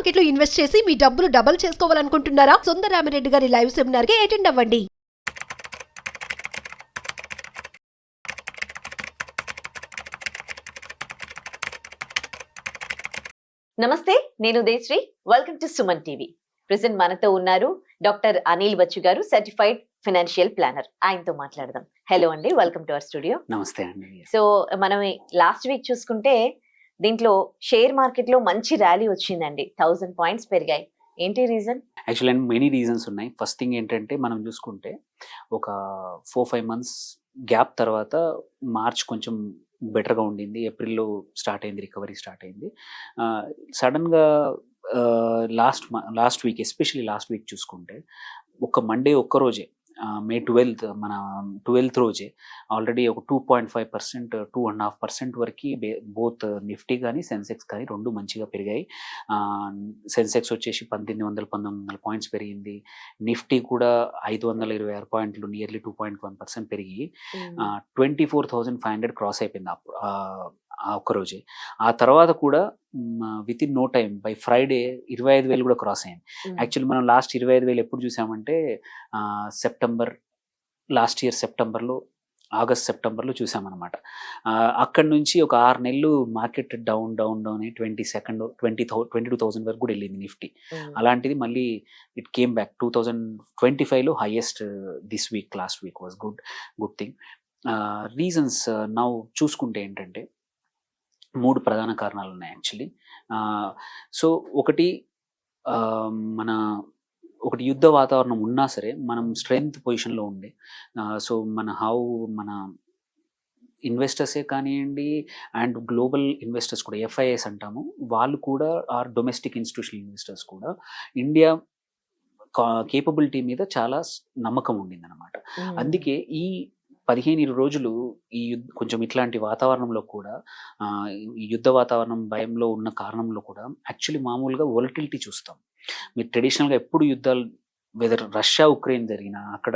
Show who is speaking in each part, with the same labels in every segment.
Speaker 1: Market లో invest చేసి మీ డబ్బులు డబుల్ చేసుకోవాలనుకుంటున్నారా? సుందరరామిరెడ్డి గారి లైవ్ సెమినార్ కి అటెండ్ అవ్వండి.
Speaker 2: నమస్తే, నేను Udayasri. Welcome to Suman TV. Present మనతో ఉన్నారు డాక్టర్ అనిల్ బచ్చు గారు, సర్టిఫైడ్ ఫైనాన్షియల్ ప్లానర్. ఆయనతో మాట్లాడదాం. హలో అండి, వెల్కమ్ టు అవర్ స్టూడియో.
Speaker 3: నమస్తే అండి.
Speaker 2: సో మనం లాస్ట్ వీక్ చూసుకుంటే దీంట్లో షేర్ మార్కెట్ లో మంచి ర్యాలీ వచ్చిందండి. 1000 పాయింట్స్ పెరిగాయి. ఏంటి రీజన్?
Speaker 3: యాక్చువల్లీ మెనీ రీజన్స్ ఉన్నాయి. ఫస్ట్ థింగ్ ఏంటంటే, మనం చూసుకుంటే ఒక 4-5 మంత్స్ గ్యాప్ తర్వాత మార్చ్ కొంచెం బెటర్గా ఉండింది. ఏప్రిల్లో స్టార్ట్ అయింది, రికవరీ స్టార్ట్ అయింది. సడన్గా last week, especially last week చూసుకుంటే, ఒక మండే ఒక్కరోజే, మే 12th, మన 12th రోజే ఆల్రెడీ ఒక 2.5%, 2.5% వరకు బోత్ నిఫ్టీ కానీ సెన్సెక్స్ కానీ రెండు మంచిగా పెరిగాయి. సెన్సెక్స్ వచ్చేసి 1800-1900 పాయింట్స్ పెరిగింది. నిఫ్టీ కూడా 526 పాయింట్లు, నియర్లీ 2.1% పెరిగి 24,500 క్రాస్ అయిపోయింది అప్పుడు ఆ ఒక్కరోజే. ఆ తర్వాత కూడా within no time, by Friday 25,000 కూడా క్రాస్ అయింది. యాక్చువల్లీ మనం లాస్ట్ 25,000 ఎప్పుడు చూసామంటే లాస్ట్ ఇయర్ సెప్టెంబర్లో చూసామన్నమాట. అక్కడి నుంచి ఒక 6 నెలలు మార్కెట్ డౌన్ 22,000 వరకు కూడా వెళ్ళింది నిఫ్టీ. అలాంటిది మళ్ళీ ఇట్ కేమ్ బ్యాక్ 2025లో highest this week. Last week was good thing. Reasons now చూసుకుంటే ఏంటంటే 3 ప్రధాన కారణాలు ఉన్నాయి యాక్చువల్లీ. సో ఒకటి యుద్ధ వాతావరణం ఉన్నా సరే మనం స్ట్రెంగ్త్ పొజిషన్లో ఉండే. సో మన ఇన్వెస్టర్సే కానివ్వండి, అండ్ గ్లోబల్ ఇన్వెస్టర్స్ కూడా, ఎఫ్ఐఎస్ అంటాము, వాళ్ళు కూడా, ఆర్ డొమెస్టిక్ ఇన్స్టిట్యూషనల్ ఇన్వెస్టర్స్ కూడా ఇండియా కేపబిలిటీ మీద చాలా నమ్మకం ఉండింది అనమాట. అందుకే ఈ 15-20 రోజులు కొంచెం ఇట్లాంటి వాతావరణంలో కూడా, ఈ యుద్ధ వాతావరణం భయంలో ఉన్న కారణంలో కూడా యాక్చువల్లీ మామూలుగా వొలటిలిటీ చూస్తాం. మీరు ట్రెడిషనల్గా ఎప్పుడు యుద్ధాలు, వెదర్ రష్యా ఉక్రెయిన్ జరిగినా, అక్కడ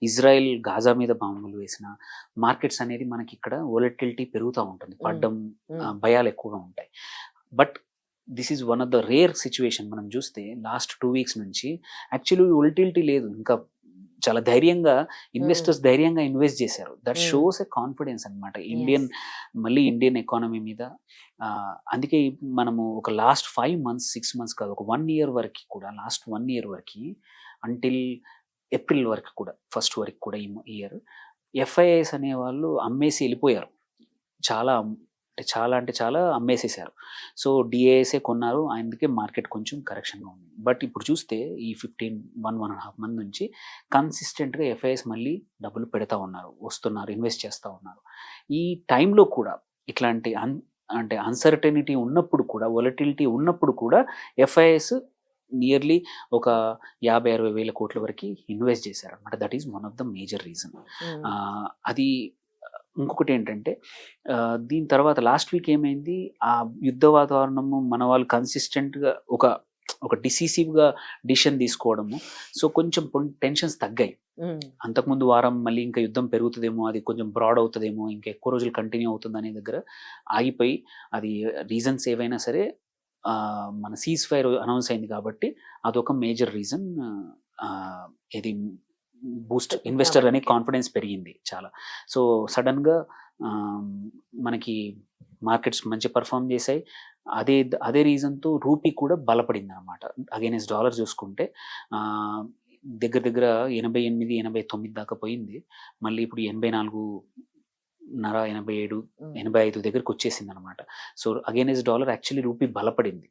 Speaker 3: ఇజ్రాయెల్ గాజా మీద బాంబులు వేసిన మార్కెట్స్ అనేది మనకి ఇక్కడ వొలటిలిటీ పెరుగుతూ ఉంటుంది, పడ్డం, భయాలు ఎక్కువగా ఉంటాయి. But this is one of the rare situation. మనం చూస్తే లాస్ట్ 2 వీక్స్ నుంచి యాక్చువల్లీ వొలటిలిటీ లేదు. ఇంకా చాలా ధైర్యంగా ఇన్వెస్టర్స్ ధైర్యంగా ఇన్వెస్ట్ చేశారు. దట్ షోస్ ఎ కాన్ఫిడెన్స్ అనమాట ఇండియన్ ఎకానమీ మీద. అందుకే మనము ఒక లాస్ట్ 5 months, 6 months కాదు, ఒక 1 year వరకు కూడా, లాస్ట్ 1 year వరకు, అంటిల్ ఏప్రిల్ వరకు కూడా, ఫస్ట్ వరకు కూడా ఈ ఇయర్ ఎఫ్ఐఐస్ అనే వాళ్ళు అమ్మేసి వెళ్ళిపోయారు. చాలా అమ్మేసేసారు. సో డిఐఎస్ఏ కొన్నారు, అందుకే మార్కెట్ కొంచెం కరెక్షన్గా ఉంది. బట్ ఇప్పుడు చూస్తే ఈ 1.5 months నుంచి కన్సిస్టెంట్గా ఎఫ్ఐఎస్ మళ్ళీ డబ్బులు పెడతా ఉన్నారు, వస్తున్నారు, ఇన్వెస్ట్ చేస్తూ ఉన్నారు. ఈ టైంలో కూడా ఇట్లాంటి అన్సర్టనిటీ ఉన్నప్పుడు కూడా, వొలటిలిటీ ఉన్నప్పుడు కూడా ఎఫ్ఐఎస్ నియర్లీ ఒక 50-60 వేల కోట్ల వరకు ఇన్వెస్ట్ చేశారు అనమాట. That is one of the major reason. అది ఇంకొకటి ఏంటంటే, దీని తర్వాత లాస్ట్ వీక్ ఏమైంది, ఆ యుద్ధ వాతావరణము మన వాళ్ళు కన్సిస్టెంట్గా ఒక డిసిసివ్గా డిసిషన్ తీసుకోవడము, సో కొంచెం టెన్షన్స్ తగ్గాయి. అంతకుముందు వారం మళ్ళీ ఇంకా యుద్ధం పెరుగుతుందేమో, అది కొంచెం బ్రాడ్ అవుతుందేమో, ఇంకా ఎక్కువ రోజులు కంటిన్యూ అవుతుంది అనే దగ్గర ఆగిపోయి, అది రీజన్స్ ఏవైనా సరే మన సీజ్ ఫైర్ అనౌన్స్ అయింది కాబట్టి అదొక మేజర్ రీజన్. ఇది బూస్ట్ ఇన్వెస్టర్ అనే కాన్ఫిడెన్స్ పెరిగింది చాలా. సో సడన్గా మనకి మార్కెట్స్ మంచి పర్ఫామ్ చేశాయి. అదే రీజన్తో రూపీ కూడా బలపడింది అనమాట. అగైనెస్ట్ డాలర్ చూసుకుంటే దగ్గర 88-89 దాకా పోయింది. మళ్ళీ ఇప్పుడు 84.5, 85 దగ్గరకు వచ్చేసింది అనమాట. So against dollar actually rupee బలపడింది.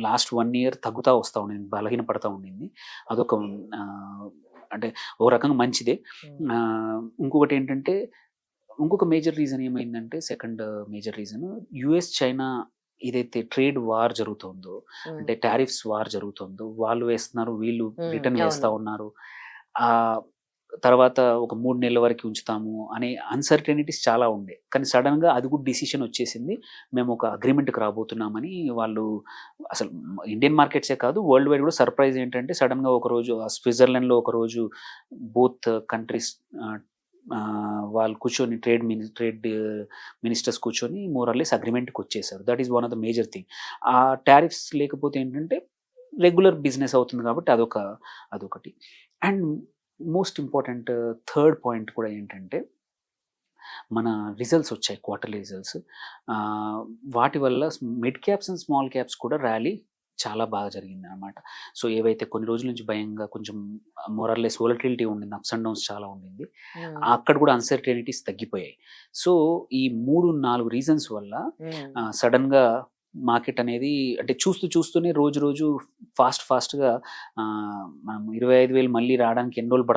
Speaker 3: లాస్ట్ 1 year తగ్గుతా వస్తూ ఉండింది, బలహీన పడతా ఉండింది. అదొక అంటే ఓ రకంగా మంచిదే. ఇంకొకటి ఏంటంటే, ఇంకొక మేజర్ రీజన్ ఏమైందంటే, second major reason, US China ఏదైతే ట్రేడ్ వార్ జరుగుతుందో, అంటే టారిఫ్స్ వార్ జరుగుతుందో, వాళ్ళు వేస్తున్నారు, వీళ్ళు రిటర్న్ వేస్తూ ఉన్నారు. తర్వాత ఒక 3 నెలల వరకు ఉంచుతాము అనే అన్సర్టనిటీస్ చాలా ఉండే. కానీ సడన్గా అది కూడా డిసిషన్ వచ్చేసింది, మేము ఒక అగ్రిమెంట్కి రాబోతున్నామని. వాళ్ళు అసలు ఇండియన్ మార్కెట్సే కాదు, వరల్డ్ వైడ్ కూడా సర్ప్రైజ్ ఏంటంటే, సడన్గా ఒకరోజు స్విట్జర్లాండ్లో ఒకరోజు బోత్ కంట్రీస్ వాళ్ళు కూర్చొని ట్రేడ్ మినిస్టర్స్ కూర్చొని మోరల్లెస్ అగ్రిమెంట్కి వచ్చేసారు. That is one of the major thing. ఆ టారిఫ్స్ లేకపోతే ఏంటంటే రెగ్యులర్ బిజినెస్ అవుతుంది కాబట్టి అదొకటి. And most important third point కూడా ఏంటంటే మన రిజల్ట్స్ వచ్చాయి, క్వార్టర్లీ రిజల్ట్స్. వాటి వల్ల mid caps and small caps కూడా ర్యాలీ చాలా బాగా జరిగింది అనమాట. సో ఏవైతే కొన్ని రోజుల నుంచి భయంగా కొంచెం మోరల్లెస్ వోలటిలిటీ ఉండింది, అప్స్ అండ్ డౌన్స్ చాలా ఉండింది, అక్కడ కూడా అన్సర్టనిటీస్ తగ్గిపోయాయి. సో ఈ 3-4 రీజన్స్ వల్ల సడన్గా మార్కెట్ అనేది అంటే చూస్తూనే రోజు ఫాస్ట్గా మనం 25,000 మళ్ళీ రావడానికి ఎన్ని రోజులు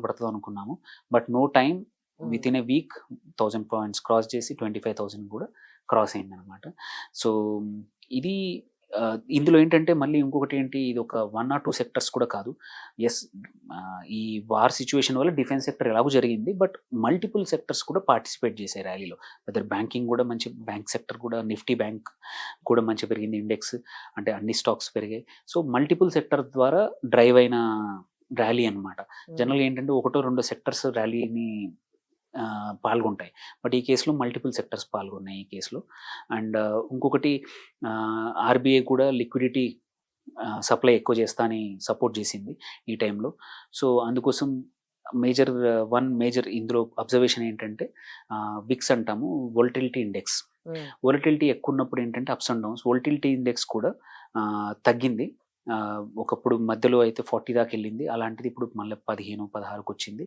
Speaker 3: పడుతుందో అనుకున్నాము. But no time, within a week 1000 points cross చేసి 25,000 కూడా క్రాస్ అయింది అనమాట. సో ఇది ఇందులో ఏంటంటే మళ్ళీ ఇంకొకటి ఏంటి, ఇది ఒక 1 or 2 సెక్టర్స్ కూడా కాదు. ఎస్, ఈ వార్ సిచ్యువేషన్ వల్ల డిఫెన్స్ సెక్టర్ ఎలాగో జరిగింది, బట్ మల్టిపుల్ సెక్టర్స్ కూడా పార్టిసిపేట్ చేశాయి ర్యాలీలో. వెదర్ బ్యాంకింగ్ కూడా మంచి, బ్యాంక్ సెక్టర్ కూడా, నిఫ్టీ బ్యాంక్ కూడా మంచి పెరిగింది, ఇండెక్స్ అంటే అన్ని స్టాక్స్ పెరిగాయి. సో మల్టిపుల్ సెక్టర్ ద్వారా డ్రైవ్ అయిన ర్యాలీ అనమాట. జనరల్గా ఏంటంటే 1-2 సెక్టర్స్ ర్యాలీని పాల్గొంటాయి, బట్ ఈ కేసులో మల్టిపుల్ సెక్టర్స్ పాల్గొన్నాయి ఈ కేసులో. అండ్ ఇంకొకటి, ఆర్బీఐ కూడా లిక్విడిటీ సప్లై ఎక్కువ చేస్తా అని సపోర్ట్ చేసింది ఈ టైంలో. సో అందుకోసం వన్ మేజర్ ఇందులో అబ్జర్వేషన్ ఏంటంటే, విక్స్ అంటాము, వోలటిలిటీ ఇండెక్స్. వోలటిలిటీ ఎక్కువ ఉన్నప్పుడు ఏంటంటే ups and downs, volatility index కూడా తగ్గింది. ఒకప్పుడు మధ్యలో అయితే 40 దాకా వెళ్ళింది, అలాంటిది ఇప్పుడు మళ్ళీ 15-16కి వచ్చింది.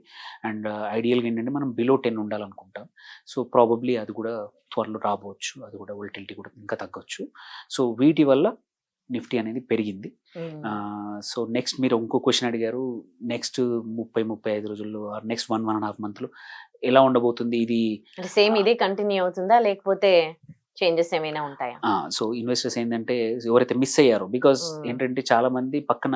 Speaker 3: అండ్ ఐడియల్గా ఏంటంటే మనం బిలో 10 ఉండాలనుకుంటాం. సో ప్రాబబ్లీ అది కూడా త్వరలో రాబోవచ్చు, అది కూడా వోలటిలిటీ కూడా ఇంకా తగ్గొచ్చు. సో వీటి వల్ల నిఫ్టీ అనేది పెరిగింది. సో నెక్స్ట్ మీరు ఇంకో క్వశ్చన్ అడిగారు, నెక్స్ట్ 30-35 రోజుల్లో ఆర్ నెక్స్ట్ 1-1.5 మంత్లో ఎలా ఉండబోతుంది, ఇది
Speaker 2: సేమ్ ఇదే కంటిన్యూ అవుతుందా లేకపోతే చేంజెస్ ఏమైనా ఉంటాయా?
Speaker 3: సో ఇన్వెస్టర్స్ ఏంటంటే ఎవరైతే మిస్ అయ్యారో, బికాస్ ఏంటంటే చాలా మంది పక్కన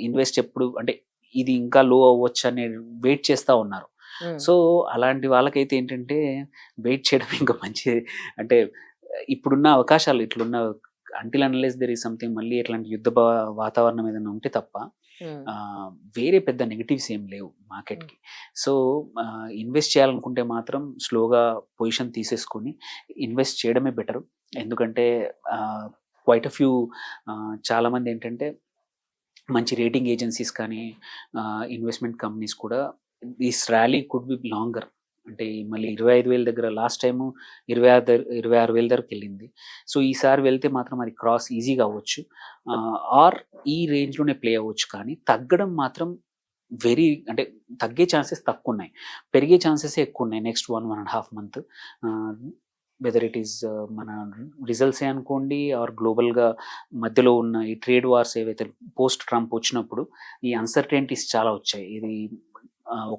Speaker 3: ఇన్వెస్ట్ ఎప్పుడు అంటే ఇది ఇంకా లో అవ్వచ్చు అని వెయిట్ చేస్తూ ఉన్నారు. సో అలాంటి వాళ్ళకైతే ఏంటంటే వెయిట్ చేయడం ఇంకా మంచి, అంటే ఇప్పుడున్న అవకాశాలు ఇట్లున్న until unless there is something, మళ్ళీ ఇట్లాంటి యుద్ధ వాతావరణం ఏదైనా ఉంటే తప్ప వేరే పెద్ద నెగటివ్స్ ఏం లేవు మార్కెట్కి. సో ఇన్వెస్ట్ చేయాలనుకుంటే మాత్రం స్లోగా పొజిషన్ తీసేసుకొని ఇన్వెస్ట్ చేయడమే బెటర్. ఎందుకంటే క్వైట్ అ ఫ్యూ చాలామంది ఏంటంటే మంచి రేటింగ్ ఏజెన్సీస్ కానీ ఇన్వెస్ట్మెంట్ కంపెనీస్ కూడా this rally could be longer, అంటే మళ్ళీ 25,000 దగ్గర లాస్ట్ టైము 26,000 దగ్గరికి వెళ్ళింది. సో ఈసారి వెళ్తే మాత్రం అది క్రాస్ ఈజీగా అవ్వచ్చు, ఆర్ ఈ రేంజ్లోనే ప్లే అవ్వచ్చు. కానీ తగ్గడం మాత్రం అంటే తగ్గే ఛాన్సెస్ తక్కువ ఉన్నాయి, పెరిగే ఛాన్సెస్ ఎక్కువ ఉన్నాయి next 1-1.5 month. Whether it is మన రిజల్ట్సే అనుకోండి, ఆర్ గ్లోబల్గా మధ్యలో ఉన్న ఈ ట్రేడ్ వార్స్ ఏవైతే పోస్ట్ ట్రంప్ వచ్చినప్పుడు ఈ అన్సర్టెనిటీస్ చాలా వచ్చాయి. ఇది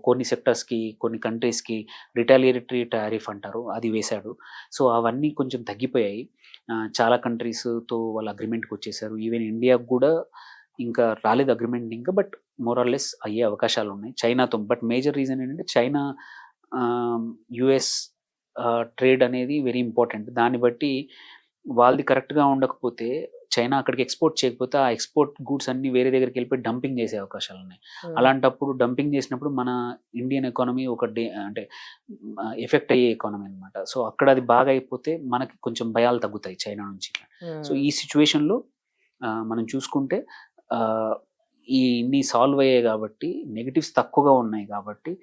Speaker 3: కొన్ని సెక్టర్స్కి, కొన్ని కంట్రీస్కి రిటాలియేటరీ టారిఫ్ అంటారు, అది వేశాడు. సో అవన్నీ కొంచెం తగ్గిపోయాయి. చాలా కంట్రీస్తో వాళ్ళు అగ్రిమెంట్కి వచ్చేసారు. ఈవెన్ ఇండియాకు కూడా ఇంకా రాలేదు అగ్రిమెంట్ ఇంకా, బట్ మోరల్లెస్ అయ్యే అవకాశాలు ఉన్నాయి చైనాతో. బట్ మేజర్ రీజన్ ఏంటంటే చైనా యుఎస్ ట్రేడ్ అనేది వెరీ ఇంపార్టెంట్. దాన్ని బట్టి వాళ్ళది కరెక్ట్గా ఉండకపోతే, చైనా అక్కడికి ఎక్స్పోర్ట్ చేయకపోతే ఆ ఎక్స్పోర్ట్ గూడ్స్ అన్ని వేరే దగ్గరికి వెళ్ళిపోయి డంపింగ్ చేసే అవకాశాలు ఉన్నాయి. అలాంటప్పుడు డంపింగ్ చేసినప్పుడు మన ఇండియన్ ఎకానమీ అంటే ఎఫెక్ట్ అయ్యే ఎకానమీ అనమాట. సో అక్కడ అది బాగా అయిపోతే మనకి కొంచెం భయాలు తగ్గుతాయి చైనా నుంచి. సో ఈ సిచ్యువేషన్లో మనం చూసుకుంటే ఇన్ని సాల్వ్ అయ్యాయి కాబట్టి, నెగిటివ్స్ తక్కువగా ఉన్నాయి కాబట్టి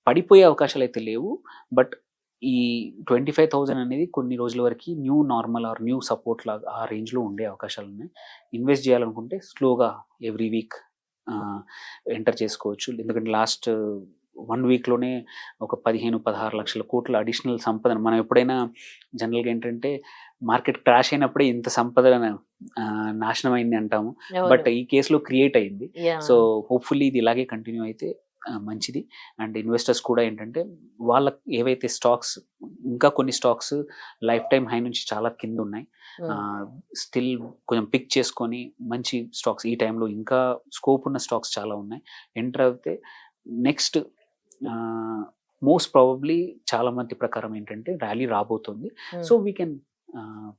Speaker 3: పడిపోయే అవకాశాలు అయితే లేవు. బట్ ఈ 25,000 అనేది కొన్ని రోజుల వరకు new normal or new support లాగా ఆ రేంజ్లో ఉండే అవకాశాలు ఉన్నాయి. ఇన్వెస్ట్ చేయాలనుకుంటే స్లోగా ఎవ్రీ వీక్ ఎంటర్ చేసుకోవచ్చు. ఎందుకంటే లాస్ట్ 1 వీక్లోనే ఒక 15-16 లక్షల కోట్ల అడిషనల్ సంపదను మనం ఎప్పుడైనా జనరల్గా ఏంటంటే మార్కెట్ క్రాష్ అయినప్పుడే ఇంత సంపద నాశనం అయింది అంటాము, బట్ ఈ కేసులో క్రియేట్ అయింది. సో హోప్ఫుల్లీ ఇది ఇలాగే కంటిన్యూ అయితే మంచిది. అండ్ ఇన్వెస్టర్స్ కూడా ఏంటంటే వాళ్ళకి ఏవైతే స్టాక్స్, ఇంకా కొన్ని స్టాక్స్ లైఫ్ టైం హై నుంచి చాలా కింద ఉన్నాయి, స్టిల్ కొంచెం పిక్ చేసుకొని మంచి స్టాక్స్ ఈ టైంలో ఇంకా స్కోప్ ఉన్న స్టాక్స్ చాలా ఉన్నాయి, ఎంటర్ అయితే నెక్స్ట్ మోస్ట్ ప్రాబబ్లీ చాలా మంది ప్రకారం ఏంటంటే ర్యాలీ రాబోతుంది. So we can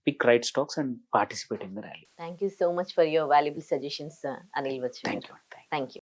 Speaker 3: pick right stocks and participate in the rally.
Speaker 2: Thank you so much for your valuable suggestions, Anil Vachu.
Speaker 3: Thank you.
Speaker 2: Thank you.